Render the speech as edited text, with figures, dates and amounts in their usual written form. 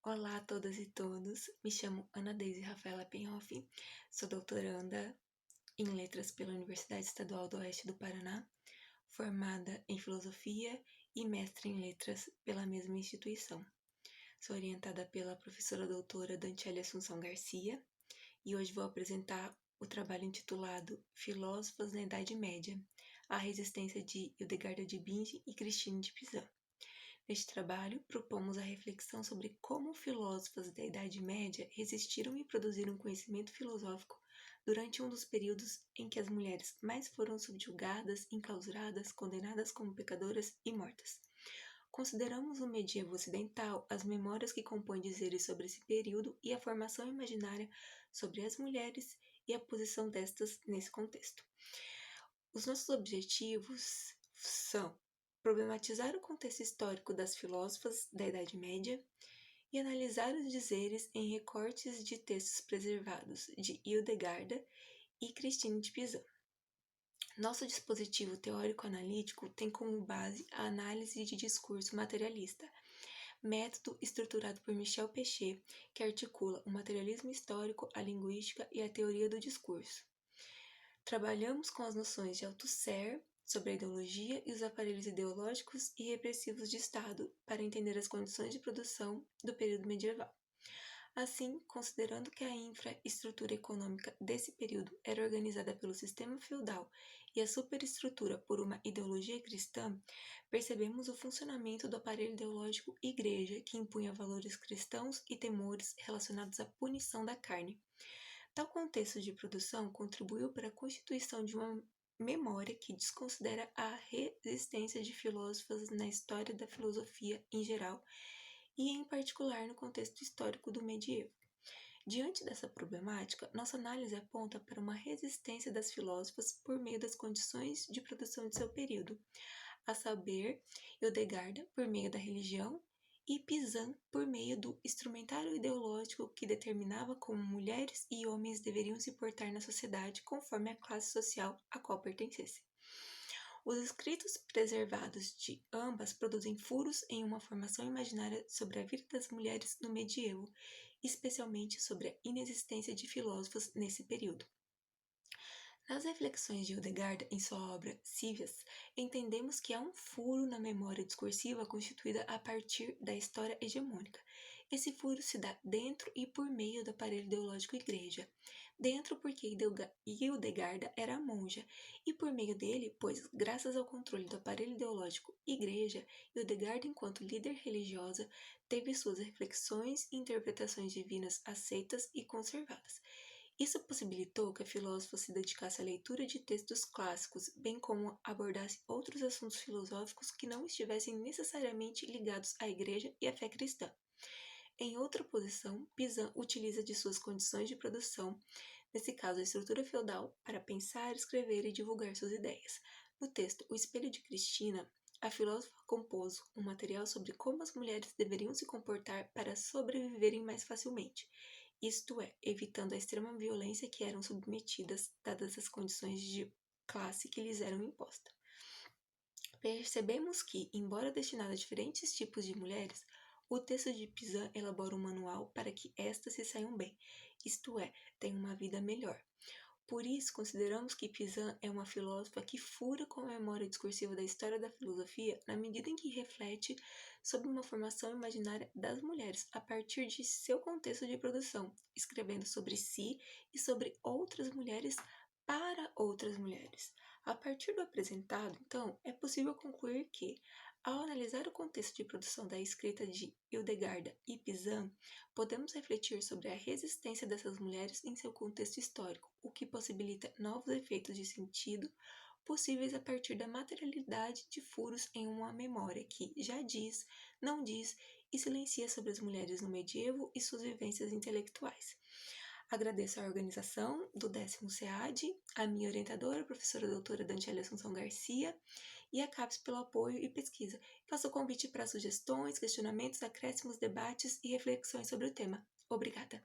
Olá a todas e todos, me chamo Ana Deise Rafaela Penhoff, sou doutoranda em Letras pela Universidade Estadual do Oeste do Paraná, formada em Filosofia e mestre em Letras pela mesma instituição. Sou orientada pela professora doutora Daniele Assunção Garcia e hoje vou apresentar o trabalho intitulado Filósofas na Idade Média, a resistência de Hildegarda de Bingen e Christine de Pizan. Neste trabalho, propomos a reflexão sobre como filósofas da Idade Média resistiram e produziram conhecimento filosófico durante um dos períodos em que as mulheres mais foram subjugadas, enclausuradas, condenadas como pecadoras e mortas. Consideramos o medievo ocidental, as memórias que compõem dizeres sobre esse período e a formação imaginária sobre as mulheres e a posição destas nesse contexto. Os nossos objetivos são problematizar o contexto histórico das filósofas da Idade Média e analisar os dizeres em recortes de textos preservados de Hildegarda e Christine de Pizan. Nosso dispositivo teórico-analítico tem como base a análise de discurso materialista, método estruturado por Michel Pechet, que articula o materialismo histórico, a linguística e a teoria do discurso. Trabalhamos com as noções de Althusser sobre a ideologia e os aparelhos ideológicos e repressivos de Estado para entender as condições de produção do período medieval. Assim, considerando que a infraestrutura econômica desse período era organizada pelo sistema feudal e a superestrutura por uma ideologia cristã, percebemos o funcionamento do aparelho ideológico igreja que impunha valores cristãos e temores relacionados à punição da carne. Tal contexto de produção contribuiu para a constituição de uma memória que desconsidera a resistência de filósofas na história da filosofia em geral e, em particular, no contexto histórico do medievo. Diante dessa problemática, nossa análise aponta para uma resistência das filósofas por meio das condições de produção de seu período, a saber, Hildegarda por meio da religião e Pizan por meio do instrumentário ideológico que determinava como mulheres e homens deveriam se portar na sociedade conforme a classe social a qual pertencessem. Os escritos preservados de ambas produzem furos em uma formação imaginária sobre a vida das mulheres no medievo, especialmente sobre a inexistência de filósofos nesse período. Nas reflexões de Hildegarda em sua obra Cívias, entendemos que há um furo na memória discursiva constituída a partir da história hegemônica. Esse furo se dá dentro e por meio do aparelho ideológico igreja. Dentro porque Hildegarda era monja, e por meio dele, pois, graças ao controle do aparelho ideológico igreja, Hildegarda, enquanto líder religiosa, teve suas reflexões e interpretações divinas aceitas e conservadas. Isso possibilitou que a filósofa se dedicasse à leitura de textos clássicos, bem como abordasse outros assuntos filosóficos que não estivessem necessariamente ligados à Igreja e à fé cristã. Em outra posição, Pizan utiliza de suas condições de produção, nesse caso a estrutura feudal, para pensar, escrever e divulgar suas ideias. No texto O Espelho de Cristina, a filósofa compôs um material sobre como as mulheres deveriam se comportar para sobreviverem mais facilmente, isto é, evitando a extrema violência que eram submetidas, dadas as condições de classe que lhes eram impostas. Percebemos que, embora destinado a diferentes tipos de mulheres, o texto de Pizan elabora um manual para que estas se saiam bem, isto é, tenham uma vida melhor. Por isso, consideramos que Pizan é uma filósofa que fura com a memória discursiva da história da filosofia na medida em que reflete sobre uma formação imaginária das mulheres a partir de seu contexto de produção, escrevendo sobre si e sobre outras mulheres para outras mulheres. A partir do apresentado, então, é possível concluir que, ao analisar o contexto de produção da escrita de Hildegarda e Pizan, podemos refletir sobre a resistência dessas mulheres em seu contexto histórico, o que possibilita novos efeitos de sentido possíveis a partir da materialidade de furos em uma memória que já diz, não diz e silencia sobre as mulheres no medievo e suas vivências intelectuais. Agradeço a organização do 10º SEAD, a minha orientadora, a professora doutora Daniele Assunção Garcia, e a CAPES pelo apoio e pesquisa. Faço o convite para sugestões, questionamentos, acréscimos, debates e reflexões sobre o tema. Obrigada!